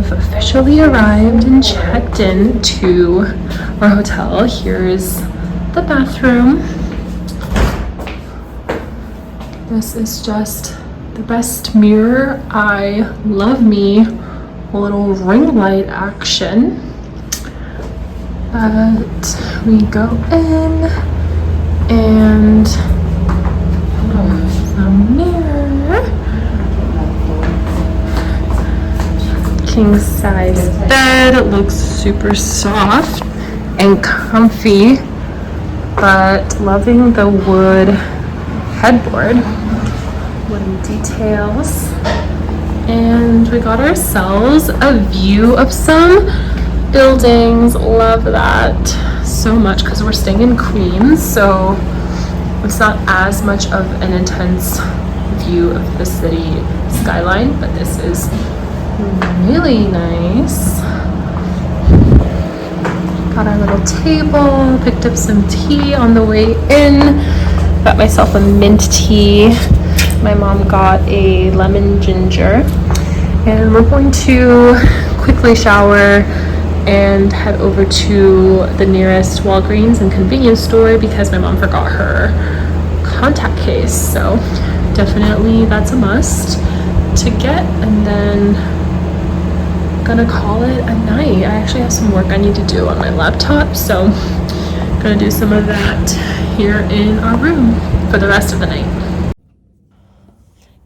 have officially arrived and checked in to our hotel. Here's the bathroom. This is just the best mirror. I love me a little ring light action. But we go in and the mirror. King size bed. It looks super soft and comfy, but loving the wood headboard, wooden details. And we got ourselves a view of some buildings. Love that so much because we're staying in Queens, so it's not as much of an intense view of the city skyline, but this is really nice. Got our little table, picked up some tea on the way in. Got myself a mint tea. My mom got a lemon ginger. And we're going to quickly shower and head over to the nearest Walgreens and convenience store because my mom forgot her contact case. So definitely that's a must to get, and then gonna call it a night. I actually have some work I need to do on my laptop, so gonna do some of that here in our room for the rest of the night.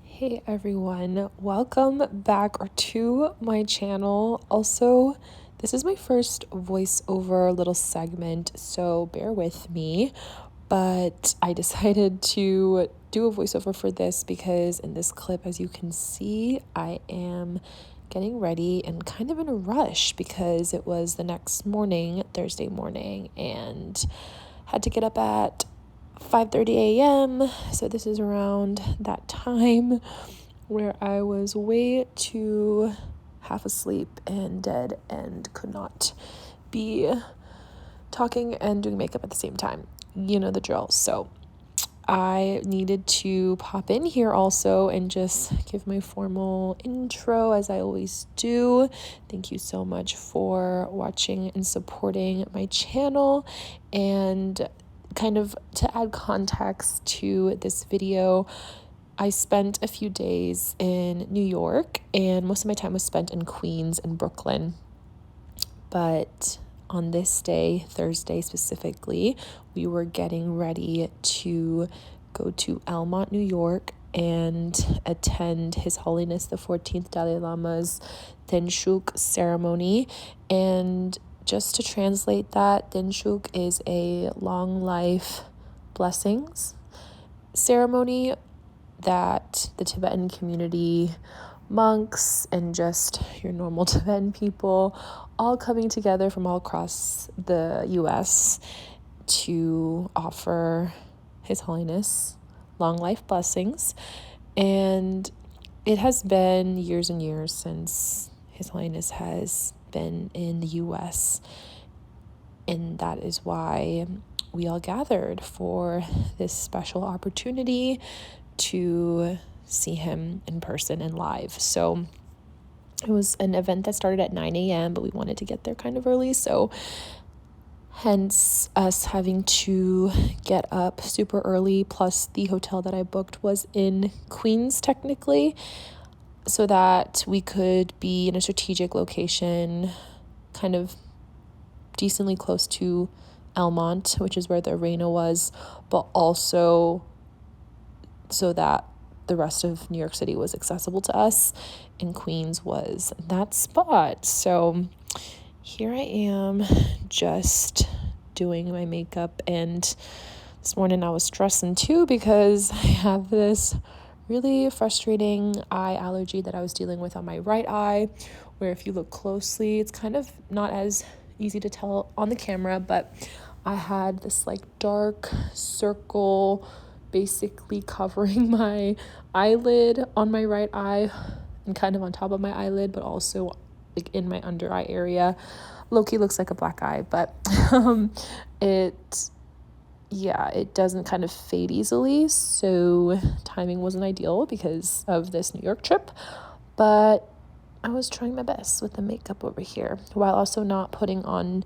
Hey everyone, welcome back to my channel. Also, this is my first voiceover little segment, so bear with me. But I decided to do a voiceover for this because in this clip, as you can see, I am getting ready and kind of in a rush because it was the next morning, Thursday morning, and had to get up at 5:30 a.m. So this is around that time where I was way too half asleep and dead and could not be talking and doing makeup at the same time. You know the drill. So I needed to pop in here also and just give my formal intro as I always do. Thank you so much for watching and supporting my channel. And kind of to add context to this video, I spent a few days in New York and most of my time was spent in Queens and Brooklyn. But on this day, Thursday specifically, we were getting ready to go to Elmont, New York, and attend His Holiness the 14th Dalai Lama's Denshuk ceremony. And just to translate that, Denshuk is a long life blessings ceremony that the Tibetan community, monks, and just your normal Tibetan people all coming together from all across the US to offer His Holiness long life blessings. And it has been years and years since His Holiness has been in the US, and that is why we all gathered for this special opportunity to see him in person and live. So it was an event that started at 9 a.m., but we wanted to get there kind of early. So hence us having to get up super early. Plus the hotel that I booked was in Queens technically, so that we could be in a strategic location kind of decently close to Elmont, which is where the arena was, but also so that the rest of New York City was accessible to us, and Queens was that spot. So here I am just doing my makeup, and this morning I was stressing too because I have this really frustrating eye allergy that I was dealing with on my right eye, where if you look closely, it's kind of not as easy to tell on the camera, but I had this like dark circle basically covering my eyelid on my right eye and kind of on top of my eyelid, but also like in my under eye area. Low-key looks like a black eye, but it doesn't kind of fade easily, so timing wasn't ideal because of this New York trip. But I was trying my best with the makeup over here while also not putting on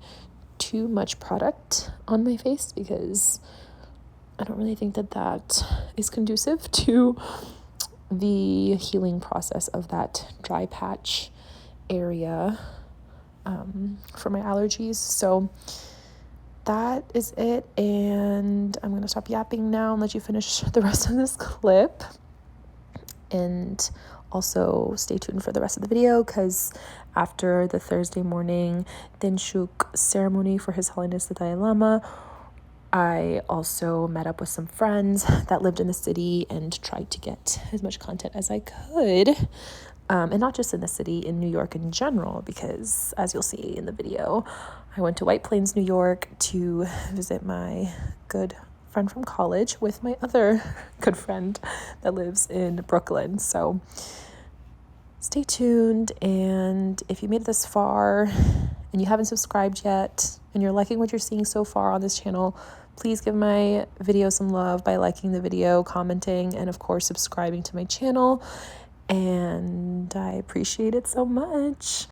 too much product on my face because I don't really think that that is conducive to the healing process of that dry patch area for my allergies. So that is it, and I'm gonna stop yapping now and let you finish the rest of this clip. And also stay tuned for the rest of the video because after the Thursday morning Dinshuk ceremony for His Holiness the Dalai Lama, I also met up with some friends that lived in the city and tried to get as much content as I could. And not just in the city, in New York in general, because as you'll see in the video, I went to White Plains, New York to visit my good friend from college with my other good friend that lives in Brooklyn. So stay tuned, and if you made it this far and you haven't subscribed yet and you're liking what you're seeing so far on this channel, please give my video some love by liking the video, commenting, and of course subscribing to my channel. And I appreciate it so much.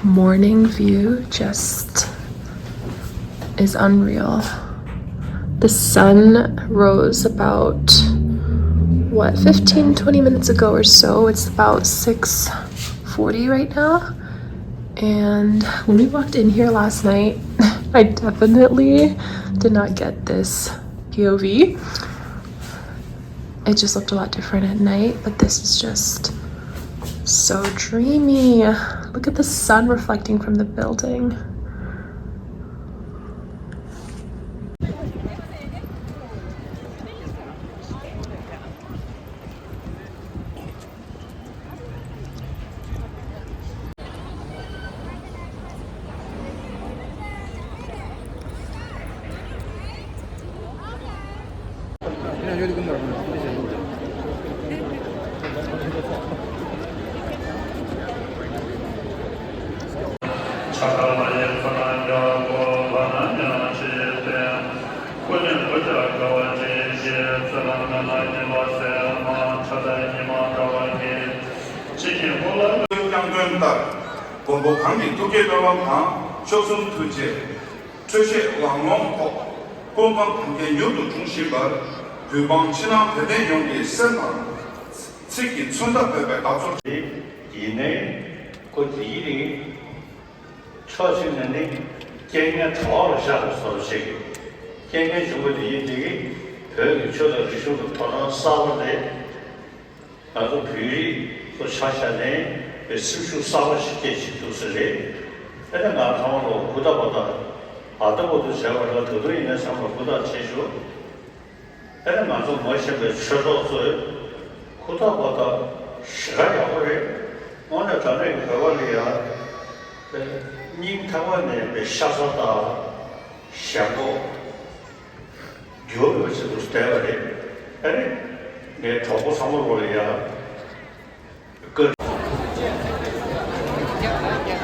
Morning view just is unreal. The sun rose about 15-20 minutes ago or so. It's about 6:40 right now, and when we walked in here last night I definitely did not get this POV. It just looked a lot different at night, but this is just so dreamy. Look at the sun reflecting from the building.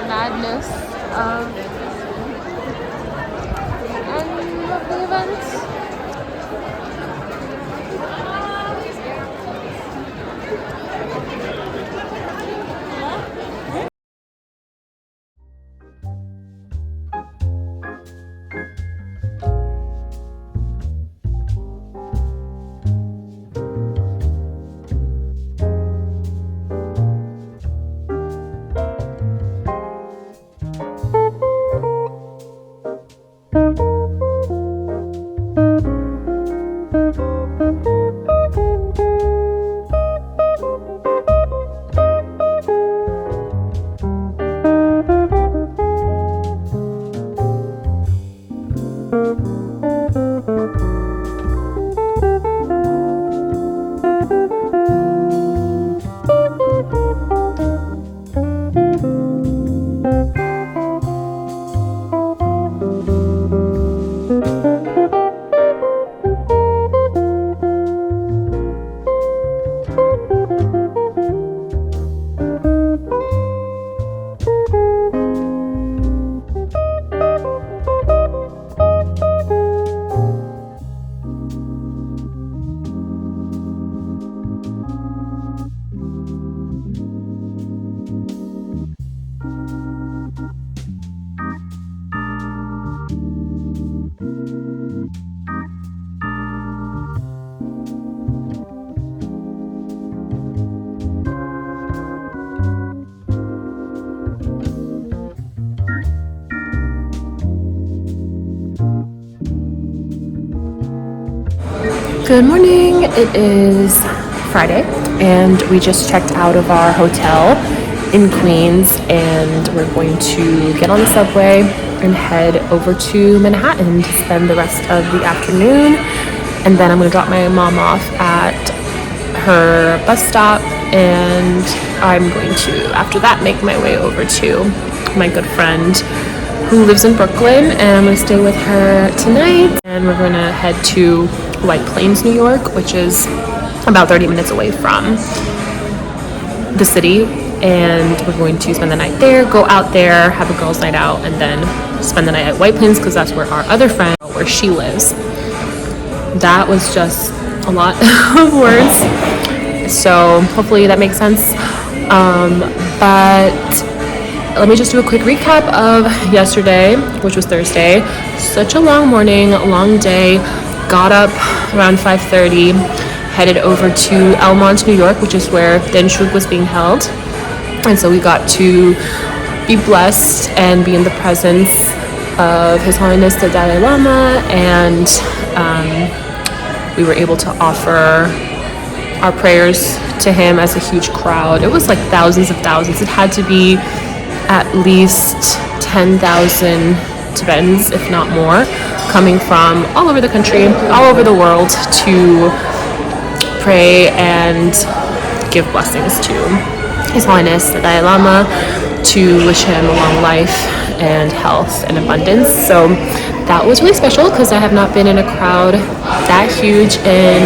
Madness of the end of the event. Good morning. It is Friday and we just checked out of our hotel in Queens and we're going to get on the subway and head over to Manhattan to spend the rest of the afternoon, and then I'm going to drop my mom off at her bus stop, and I'm going to after that make my way over to my good friend who lives in Brooklyn, and I'm going to stay with her tonight, and we're going to head to White Plains, New York, which is about 30 minutes away from the city, and we're going to spend the night there, go out there, have a girls' night out, and then spend the night at White Plains because that's where our other friend, where she lives. That was just a lot of words, so hopefully that makes sense. But let me just do a quick recap of yesterday, which was Thursday. Such a long morning, long day. Got up around 5:30, headed over to Elmont, New York, which is where Denshuk was being held. And so we got to be blessed and be in the presence of His Holiness the Dalai Lama, and we were able to offer our prayers to him as a huge crowd. It was like thousands of thousands. It had to be at least 10,000 Tibetans, if not more, coming from all over the country, all over the world to pray and give blessings to His Holiness the Dalai Lama, to wish him a long life and health and abundance. So that was really special because I have not been in a crowd that huge in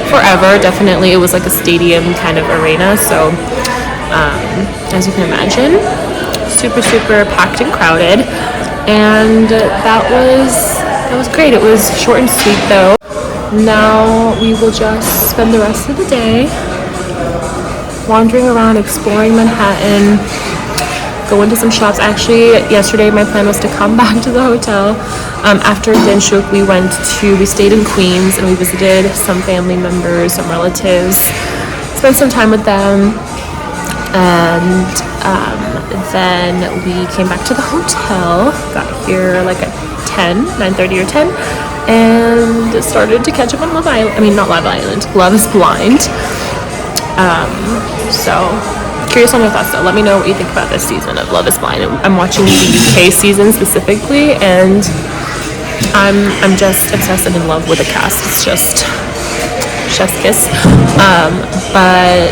forever. Definitely it was like a stadium kind of arena, so as you can imagine, super packed and crowded, and that was great. It was short and sweet though. Now we will just spend the rest of the day wandering around, exploring Manhattan, go into some shops. Actually, yesterday my plan was to come back to the hotel. After Denshuk, we stayed in Queens and we visited some family members, some relatives, spent some time with them, and then we came back to the hotel, got here like at 9:30 or 10, and started to catch up on Love Island. I mean, not Love Island, Love is Blind. So curious on your thoughts though. Let me know what you think about this season of Love is Blind. I'm watching the UK season specifically, and I'm just obsessed and in love with the cast. It's just chef's kiss. But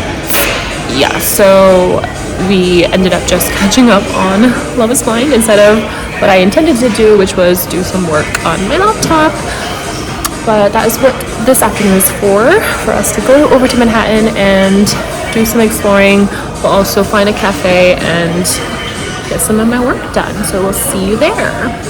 yeah, so we ended up just catching up on Love is Blind instead of what I intended to do, which was do some work on my laptop. But that is what this afternoon is for us to go over to Manhattan and do some exploring, but also find a cafe and get some of my work done. So we'll see you there.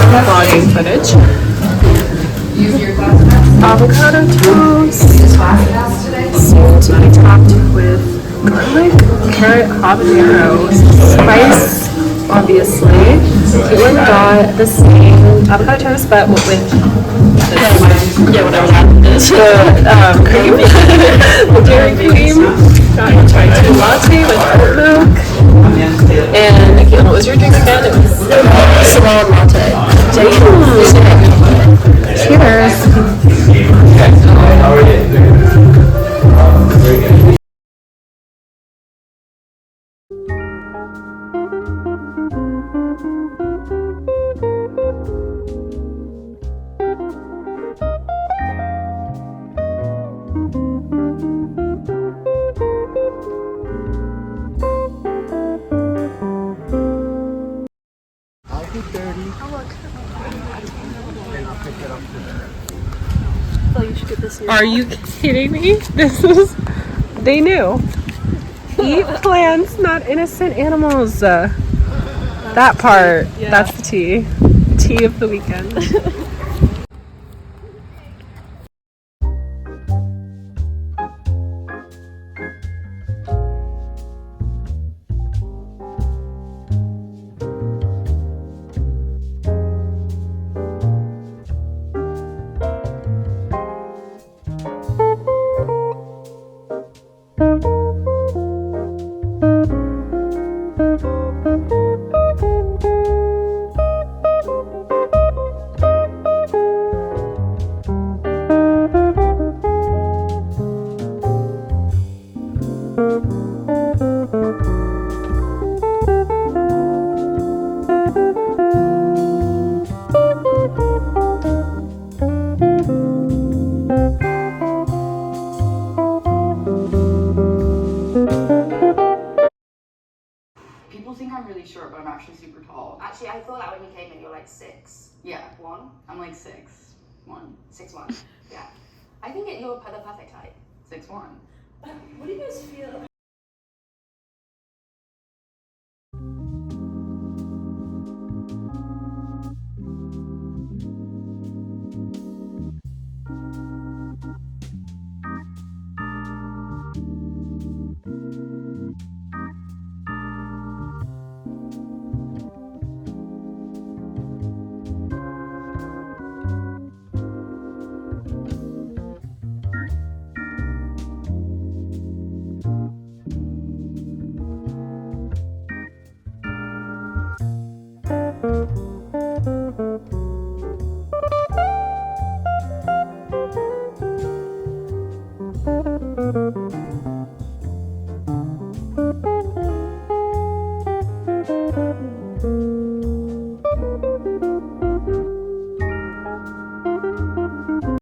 vlogging footage. Avocado toast, soon to be topped with garlic, carrot, habanero, spice, obviously. Caitlin got the same avocado toast, but with whatever that is, the cream, the dairy cream. Got a chai tea latte with oat milk. And Caitlin, what was your drink again? It was salon latte. Cheers. Are you kidding me? They knew. Eat plants, not innocent animals. That part, yeah. That's the tea. Tea of the weekend. Short, but I'm actually super tall. Actually, I thought that when you came in, you were like 6'1". Yeah, I'm like 6'1". 6'1". Yeah. I think you're the perfect height. 6'1". What do you guys feel?